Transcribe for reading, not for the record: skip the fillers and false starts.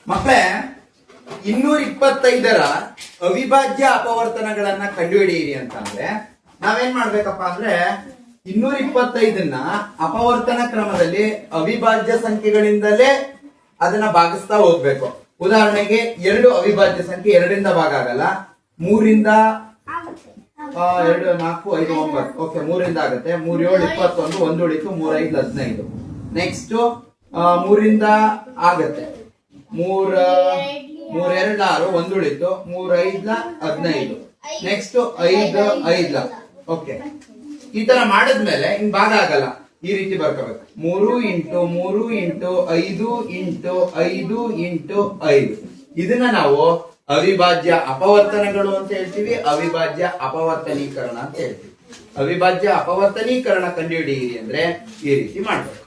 ಮಕ್ಕಳೇ 225ರ ಅವಿಭಾಜ್ಯ ಅಪವರ್ತನಗಳನ್ನ ಕಂಡುಹಿಡಿಯಿರಿ ಅಂತಂದ್ರೆ ನಾವೇನ್ ಮಾಡ್ಬೇಕಪ್ಪ ಅಂದ್ರೆ 225ನ್ನ ಅಪವರ್ತನ ಕ್ರಮದಲ್ಲಿ ಅವಿಭಾಜ್ಯ ಸಂಖ್ಯೆಗಳಿಂದಲೇ ಅದನ್ನ ಭಾಗಿಸ್ತಾ ಹೋಗ್ಬೇಕು. ಉದಾಹರಣೆಗೆ 2 ಅವಿಭಾಜ್ಯ ಸಂಖ್ಯೆ 2ರಿಂದ ಭಾಗ ಆಗಲ್ಲ, 3ರಿಂದ 2 4 5 9 ಓಕೆ 3ರಿಂದ ಆಗುತ್ತೆ. 3 7 21 1 ಉಳಿತು 3 5 15. ನೆಕ್ಸ್ಟ್ 3ರಿಂದ ಆಗತ್ತೆ 3 2 6 1 ಉಳಿತು 3 5 15. Next 5 5 okay. ಈ ತರ ಮಾಡಿದ್ಮೇಲೆ ಇನ್ ಭಾಗ ಆಗಲ್ಲ, ಈ ರೀತಿ ಬರ್ಕೋಬೇಕು. 3 ಇಂಟು 3 ಇಂಟು 5 ಇಂಟು 5 ಇಂಟು 5. ಇದನ್ನ ನಾವು ಅವಿಭಾಜ್ಯ ಅಪವರ್ತನಗಳು ಅಂತ ಹೇಳ್ತೀವಿ, ಅವಿಭಾಜ್ಯ ಅಪವರ್ತನೀಕರಣ ಅಂತ ಹೇಳ್ತೀವಿ. ಅವಿಭಾಜ್ಯ ಅಪವರ್ತನೀಕರಣ ಕಂಡುಹಿಡಿಯಿರಿ ಅಂದ್ರೆ ಈ ರೀತಿ ಮಾಡ್ಬೇಕು.